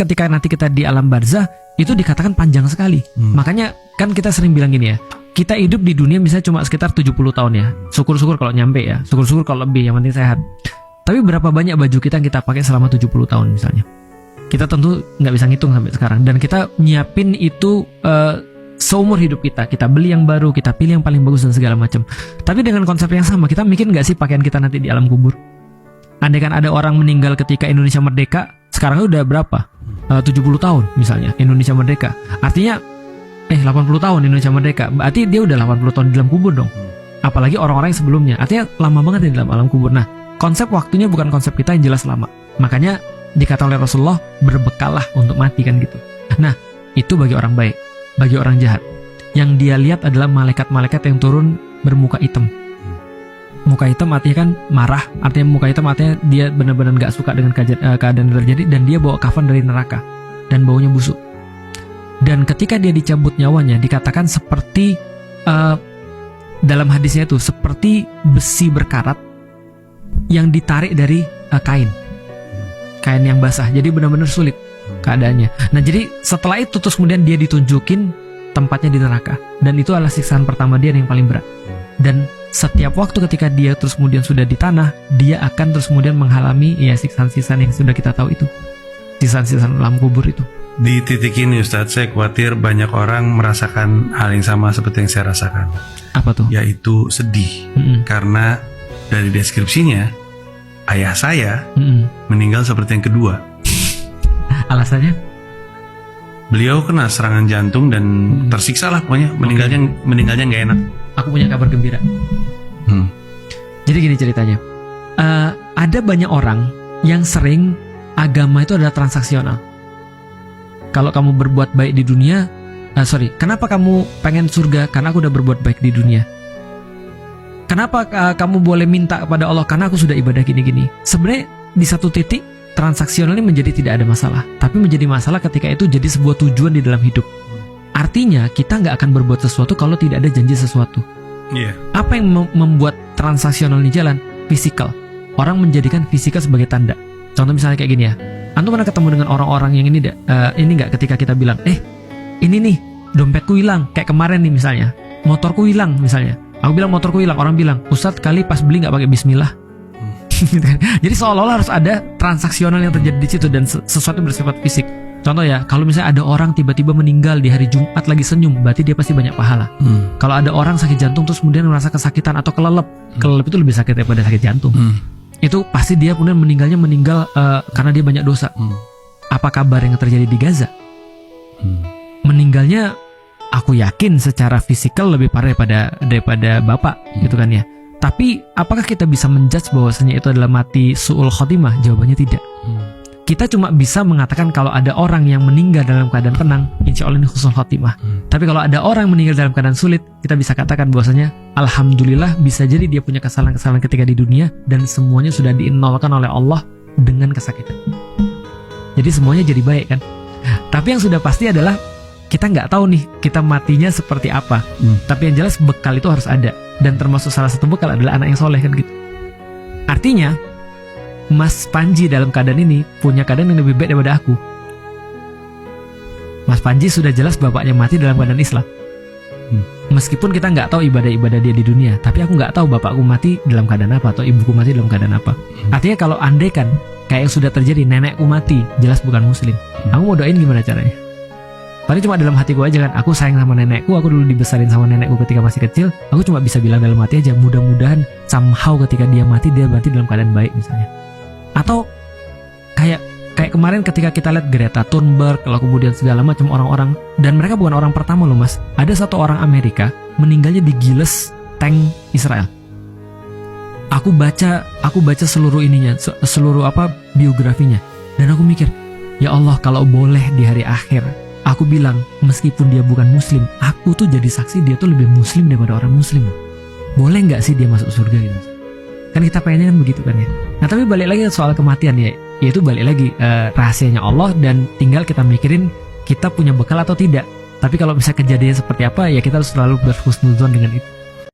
ketika nanti kita di alam barzah itu dikatakan panjang sekali. Makanya kan kita sering bilang gini ya, kita hidup di dunia misalnya cuma sekitar 70 tahun ya. Syukur-syukur kalau nyampe ya, syukur-syukur kalau lebih, yang penting sehat. Tapi berapa banyak baju kita yang kita pakai selama 70 tahun misalnya? Kita tentu nggak bisa ngitung sampai sekarang. Dan kita nyiapin itu seumur hidup kita. Kita beli yang baru, kita pilih yang paling bagus dan segala macam. Tapi dengan konsep yang sama, kita mikir nggak sih pakaian kita nanti di alam kubur? Andai kan ada orang meninggal ketika Indonesia merdeka, sekarang udah berapa? 70 tahun misalnya Indonesia merdeka. Artinya 80 tahun Indonesia merdeka. Berarti dia udah 80 tahun di dalam kubur dong. Apalagi orang-orang yang sebelumnya. Artinya lama banget di dalam alam kubur. Nah, konsep waktunya bukan konsep kita yang jelas lama. Makanya dikata oleh Rasulullah, berbekallah untuk mati kan gitu. Nah, itu bagi orang baik. Bagi orang jahat, yang dia lihat adalah malaikat-malaikat yang turun bermuka hitam. Muka hitam artinya kan marah. Artinya muka hitam artinya dia benar-benar gak suka dengan keadaan yang terjadi. Dan dia bawa kafan dari neraka dan baunya busuk. Dan ketika dia dicabut nyawanya, dikatakan seperti dalam hadisnya itu seperti besi berkarat yang ditarik dari kain yang basah. Jadi benar-benar sulit keadaannya. Nah, jadi setelah itu terus kemudian dia ditunjukin tempatnya di neraka. Dan itu adalah siksaan pertama dia yang paling berat. Dan setiap waktu ketika dia terus kemudian sudah di tanah, dia akan terus kemudian mengalami ya siksaan-siksaan yang sudah kita tahu itu. Siksaan-siksaan alam kubur itu. Di titik ini Ustadz, saya khawatir banyak orang merasakan hal yang sama seperti yang saya rasakan. Apa tuh? Yaitu sedih. Karena dari deskripsinya, ayah saya meninggal seperti yang kedua. Alasannya? Beliau kena serangan jantung dan tersiksa lah pokoknya. Meninggalnya nggak enak. Aku punya kabar gembira. Jadi gini ceritanya. Ada banyak orang yang sering agama itu adalah transaksional. Kalau kamu berbuat baik di dunia, kenapa kamu pengen surga? Karena aku udah berbuat baik di dunia. Kenapa kamu boleh minta kepada Allah? Karena aku sudah ibadah gini-gini. Sebenarnya di satu titik transaksional ini menjadi tidak ada masalah. Tapi menjadi masalah ketika itu jadi sebuah tujuan di dalam hidup. Artinya kita nggak akan berbuat sesuatu kalau tidak ada janji sesuatu. Apa yang membuat transaksional ini jalan? Fisikal. Orang menjadikan fisikal sebagai tanda. Contoh misalnya kayak gini ya. Antum pernah ketemu dengan orang-orang yang ini nggak ketika kita bilang, ini nih dompetku hilang. Kayak kemarin nih misalnya, motorku hilang misalnya. Aku bilang motorku hilang, orang bilang, Ustadz kali pas beli nggak pakai bismillah. Jadi seolah-olah harus ada transaksional yang terjadi di situ dan sesuatu bersifat fisik. Contoh ya, kalau misalnya ada orang tiba-tiba meninggal di hari Jumat lagi senyum, berarti dia pasti banyak pahala. Kalau ada orang sakit jantung terus kemudian merasa kesakitan atau kelelep itu lebih sakit daripada sakit jantung. Itu pasti dia kemudian meninggal karena dia banyak dosa. Apa kabar yang terjadi di Gaza? Meninggalnya aku yakin secara fisikal lebih parah daripada bapak, gitu kan ya. Tapi apakah kita bisa menjudge bahwasanya itu adalah mati su'ul khotimah? Jawabannya tidak. Kita cuma bisa mengatakan kalau ada orang yang meninggal dalam keadaan tenang, insya Allah ini husnul khotimah. Tapi kalau ada orang yang meninggal dalam keadaan sulit, kita bisa katakan bahwasanya alhamdulillah bisa jadi dia punya kesalahan-kesalahan ketika di dunia dan semuanya sudah dinolkan oleh Allah dengan kesakitan. Jadi semuanya jadi baik kan. Tapi yang sudah pasti adalah kita nggak tahu nih kita matinya seperti apa. Tapi yang jelas bekal itu harus ada. Dan termasuk salah satu bekal adalah anak yang soleh kan gitu. Artinya Mas Panji dalam keadaan ini punya keadaan yang lebih baik daripada aku. Mas Panji sudah jelas bapaknya mati dalam keadaan Islam. Meskipun kita nggak tahu ibadah-ibadah dia di dunia, tapi aku nggak tahu bapakku mati dalam keadaan apa atau ibuku mati dalam keadaan apa. Artinya kalau andai kan kayak yang sudah terjadi, nenekku mati, jelas bukan muslim. Aku mau doain gimana caranya? Paling cuma dalam hatiku aja kan, aku sayang sama nenekku, aku dulu dibesarin sama nenekku ketika masih kecil. Aku cuma bisa bilang dalam hati aja, mudah-mudahan somehow ketika dia mati dalam keadaan baik misalnya. Atau kayak kemarin ketika kita lihat Greta Thunberg, lalu kemudian segala macam orang-orang, dan mereka bukan orang pertama loh mas. Ada satu orang Amerika meninggalnya digiles tank Israel. Aku baca seluruh ininya, seluruh biografinya, dan aku mikir, ya Allah kalau boleh di hari akhir aku bilang meskipun dia bukan muslim, aku tuh jadi saksi dia tuh lebih muslim daripada orang muslim. Boleh nggak sih dia masuk surga gitu? Kan kita pengennya kan begitu kan ya. Nah tapi balik lagi soal kematian ya, yaitu balik lagi rahasianya Allah dan tinggal kita mikirin kita punya bekal atau tidak. Tapi kalau bisa kejadian seperti apa ya kita harus selalu berhusnuzon dengan itu.